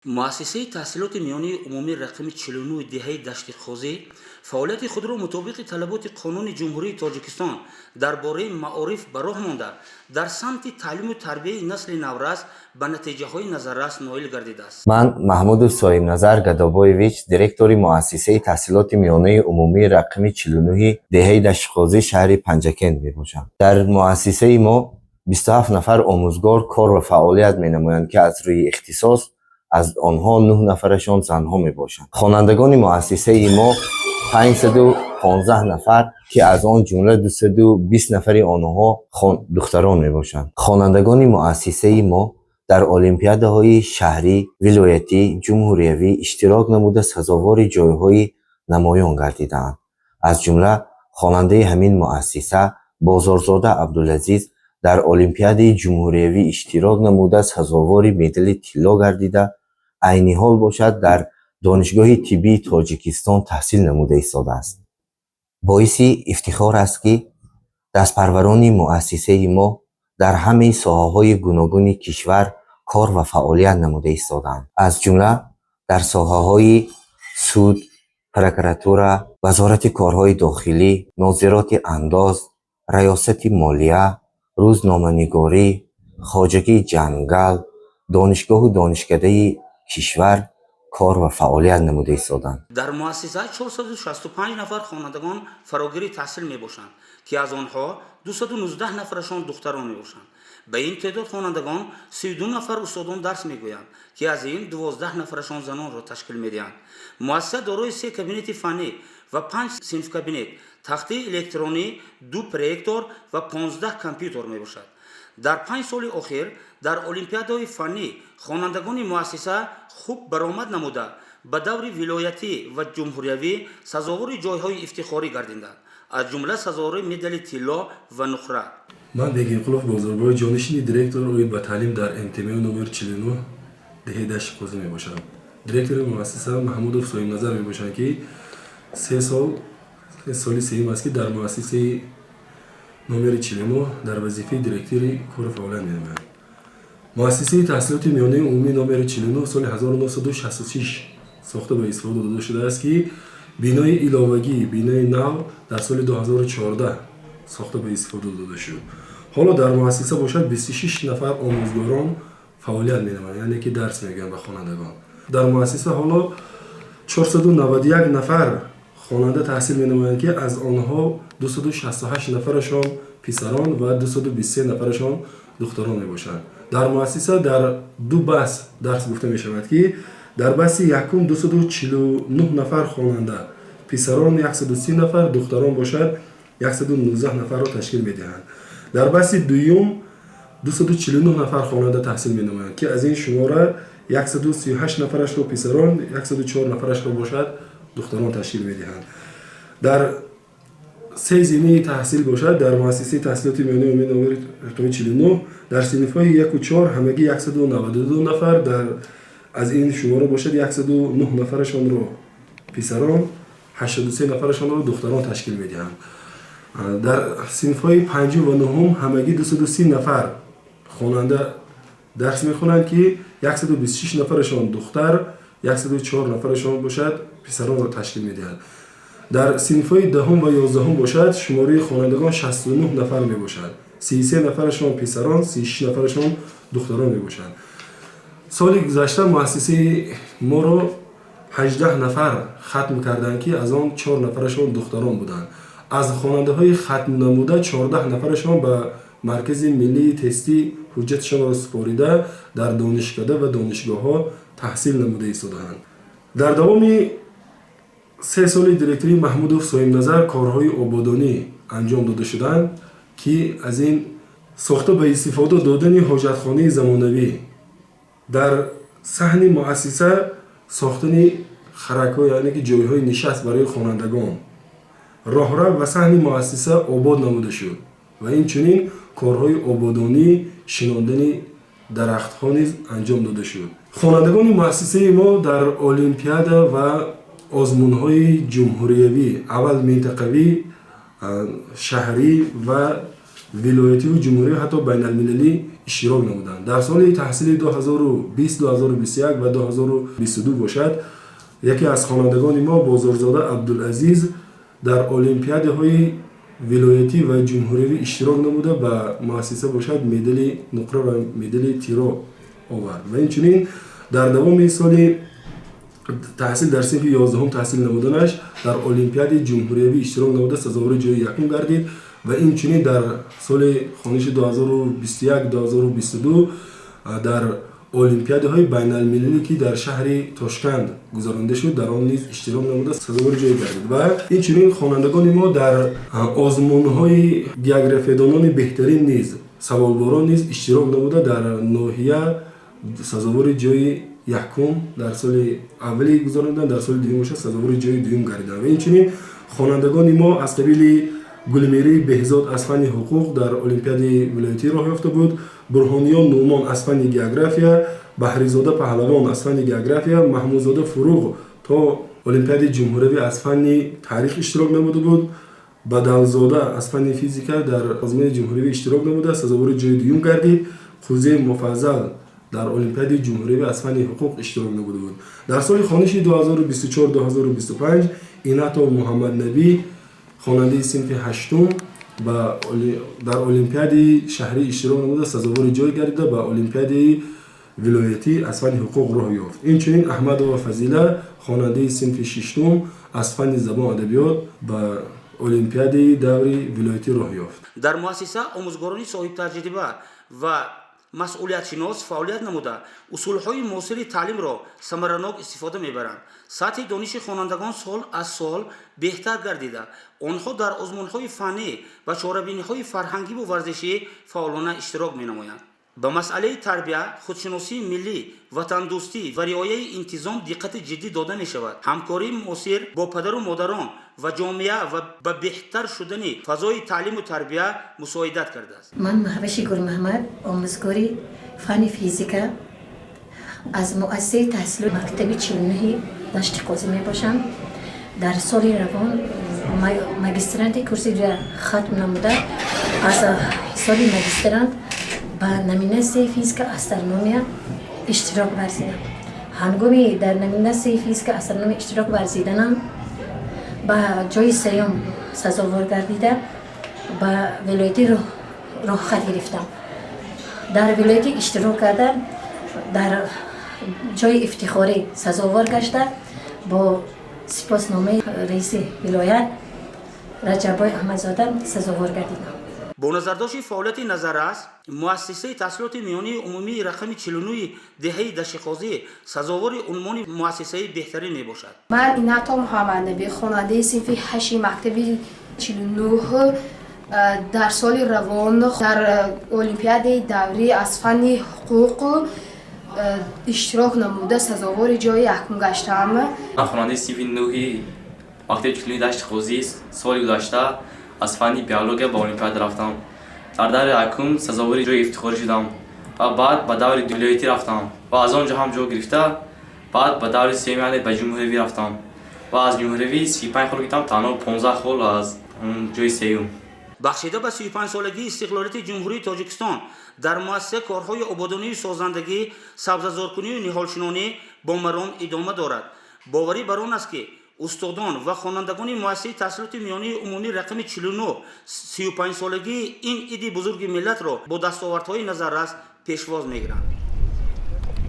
مؤسسه تحصیلات میانی عمومی رقم 49 دهه دشت خوزی فعالیت خود را مطابق طلبات قانون جمهوری تاجیکستان درباره معارف به راه مانده در سمت تعلیم و تربیت نسل نورس به نتیجه های نظررس نائل گردیده است. من محمود صاحب نظر گدابویویچ دиректори مؤسسه تحصیلات میانه عمومی رقم 49 دهه دشت خوزی شهر پنجکند میباشم. در مؤسسه ما 27 نفر آموزگار کار و فعالیت مینمایند که از روی اختصاص از آنها 9 نفرشان زنها میباشند. خوانندگان مؤسسه ما 515 نفر که از آن جمله 220 نفر آنها دختران میباشند. خوانندگان مؤسسه ما در المپیادهای شهری، ولایتی، جمهوریوی اشتراک نموده سزاوار جایهای نمایان گردیدند. از جمله خواننده همین مؤسسه بازارزاده عبدالعزیز در المپیاد جمهوریوی اشتراک نموده سزاوار مدال طلا گردیده، عین حال باشد در دانشگاه طبی تاجیکستان تحصیل نموده ایستاده است. باعث افتخار است که دستپروران مؤسسه ما در همه ساحه‌های گوناگون کشور کار و فعالیت نموده ایستادند. از جمله در ساحه‌های سود، پروکراتوره، وزارت کارهای داخلی، ناظرات انداز، ریاست مالیه، روزنامه‌نگاری، خواجگی جنگل، دانشگاه و دانشکده کشور کار و فعالیت نموده ایستادند. در مؤسسه 465 نفر خوانندگان فراگیر تحصیل میباشند که از آنها 219 نفرشان دختران میباشند. به این تعداد خوانندگان 32 نفر استادان درس میگویند که از این 12 نفرشان زنان را تشکیل میدهند. مؤسسه دارای 3 کابینت فنی و 5 صنف کابینت، تخته الکترونی، 2 پروژکتور و 15 کامپیوتر میباشد. در 5 سال اخیر در المپیادهای فنی خوانندگان مؤسسه خوب برآمد نموده به دور ولایتی و جمهوریوی سزاوار جایهای افتخاری گردیدند، از جمله سزاوار مدال طلا و نقره. من بگینقلوف بازرگان جانشین دиректор اوید به تعلیم در MTMU نمر 49 دهه دشت خوزی میباشم. دиректор مؤسسه محمود صاحب نظر میباشند که 3 سالی سیم است که در مؤسسه نمر 49 در وظیفه دиректوری کار فعالیت می‌نماید. مؤسسه تحصیلات میانه عمومی نمر 49 سال 1966 ساخته و استفاده داده شده است که بینای علاوگی بینای نو در سال 2014 ساخته و استفاده داده شد. حالا در مؤسسه باشد 26 نفر آموزگاران فعالیت می‌نمایند، یعنی که درس میگن به خوانندگان. در مؤسسه حالا 491 نفر خواننده تحصیل می‌نمایند که از آنها 268 نفرشان پسران و 223 نفرشان دختران میباشند. در مؤسسه در 2 بحث درس گفته میشود که در بحث یکم 249 نفر خواننده پسران 130 نفر دختران باشد 119 نفر را تشکیل میدهند. در بحث دوم 249 نفر خواننده تحصیل می‌نمایند که از این شماره 138 نفرش را پسران 104 نفرش را باشد دختران تشکیل میدهند. در 3 زمینه تحصیل باشد در مؤسسه تحصیلات میانه عمومی نمر 49 در صنف‌های 1 و 4 همگی 192 نفر، در از این شماره باشد 109 نفرشان را پسران 83 نفرشان را دختران تشکیل میدهند. در صنف‌های 5 و 9 همگی 230 نفر خواننده درس میخوانند که 126 نفرشان دختر 104 نفرشان باشد پسران را تشکیل میدهند. در صنف‌های 10 و 11 باشد شماره خوانندگان 69 نفر می باشد. 33 نفرشان پسران، 36 نفرشان دختران می باشند. سال گذشته مؤسسه ما را 18 نفر ختم کردند که از آن 4 نفرشان دختران بودند. از خواننده‌های ختم نموده 14 نفرشان به مرکز ملی تستی حجتشان را سپاریده در دانشکده و دانشگاه‌ها تحصیل نموده ایستاده‌اند. در دوام 3 سال دиректوری محمود صاحب نظر کارهای آبادانی انجام داده شدند که از این ساخته به استفاده دادن حاجتخانه زمانوی، در صحن مؤسسه ساختن خرک‌ها یعنی که جایهای نشست برای خوانندگان، راهرو و صحن مؤسسه آباد نموده شد و این چنین کارهای آبادانی شناندن درخت‌ها نیز انجام داده شد. خوانندگان مؤسسه ما در المپیاد و آزمون‌های جمهوریوی اول منطقوی، شهری و ولایتی و جمهوری حتی بین المللی اشتراک نمودند. در سال تحصیلی 2020 2021 و 2022 باشد یکی از خوانندگان ما بازارزاده عبدالعزیز در المپیادهای ولایتی و جمهوری اشتراک نموده و مؤسسه باشد مدال نقره و مدال تیرا آورد و اینچنین در دوام سال تحصیل در صنف 11 تحصیل نمودنش در المپیاد جمهوری اشتراک نموده سزاوار جای یکم گردید و اینچنین در سال خوانش 2021 2022 در المپیادهای بین المللی که در شهر تاشکند گذرانده شد در آن نیز اشتراک نموده سزاوار جای گردید و اینچنین خوانندگان ما در آزمون‌های گیوگرافیدانان بهترین نیز سوالواران نیز اشتراک نموده در ناحیه سزاوار جای یکم در سال اولی گذراندن در سال دوم باشد سزاوار جای دوم گردیدند و اینچنین خوانندگان ما از قبیل گلمیری بهزاد از فن حقوق در المپیاد ولایتی راه یافته بود، برهانیان نومان از فن گیوگرافیا، بهریزاده پهلوان از فن گیوگرافیا، محمودزاده فروغ تا المپیاد جمهوری از فن تاریخ اشتراک نموده بود، بدلزاده از فن فیزیکا در آزمون جمهوری اشتراک نموده سزاوار جای دوم گردید، خوزه مفضل در المپیاد جمهوری از فن حقوق اشتراک نموده بود. در سال خوانشی 2024 2025 ایناتا محمد نبی خواننده صنف هشتم و در المپیاد شهری اشتراک نموده سزاوار جای گردیده و المپیاد ولایتی از فن حقوق راه یافت. اینچنین احمد و فضیله خواننده صنف ششم از فن زبان ادبیات و المپیاد دوری ولایتی راه یافت. در مؤسسه آموزگارانی صاحب تجربه و مسئولیت شناس فعالیت نموده اصولهای معاصر تعلیم را ثمرناک استفاده میبرند. سطح دانش خوانندگان سال از سال بهتر گردیده آنها در آزمونهای فنی و چاره‌بینی‌های فرهنگی و ورزشی فعالانه اشتراک می‌نمایند. به مسئله تربیت، خودشناسی ملی، وطن دوستی و رعایت انتظام دقت جدی داده می شود. همکاری مؤثر با پدر و مادران و جامعه و به بهتر شدن فضای تعلیم و تربیت مساعدت کرده است. من مهوش گل محمد آموزگاری فن فیزیکا از مؤسسه تحصیل مکتب 49 دشت قاضی می باشم. در سال روان ماجسترانت کورسی را ختم نموده از سال ماجسترانت با نمینه فیزیک استرونومیا اشتراک ورزیدم. هنگامی در نمینه فیزیک استرونومی اشتراک ورزیدنم با جای سیوم سزاوار گردیدم با ولایتی راه خط گرفتم. در ولایتی اشتراک کردم در جای افتخاری سزاوار گشته با سپاسنامه رئیس ولایت رجب احمدزاده سزاوار گردیدم. با نظرداشت فعالیت نظررس مؤسسه تحصیلات میانی عمومی رقم 49 دهه دشت‌قاضی سزاوار عنوان مؤسسه بهترین می باشد. من ایناتا محمد نبی خواننده صنف 8 مکتب 49 در سال روان در المپیاد دوری از فن حقوق اشتراک نموده سزاوار جای یکم گشتم. من خواننده صنف 9 مکتب 49 دشت‌قاضی سال گذشته از فن بیولوژی به المپیاد رفتم. در دور یکم سزاوار جای افتخاری شدم و بعد به دور ولایتی رفتم و از آنجا هم جا گرفته بعد به دور سوم یعنی به جمهوری رفتم و از جمهوری 35 خال گرفتم تنها 15 خال از جای سوم. بخشیده به 35 سالگی استقلالیت جمهوری تاجیکستان در مؤسسه کارهای آبادانی و سازندگی سبززارکنی و نهالشنانی با مرام ادامه دارد. باوری بر آن است که استادان و خوانندگان مؤسسه تحصیلات میانی عمومی رقم 49 35 سالگی این عید بزرگ ملت را با دستاوردهای نظررس پیشواز می‌گیرند.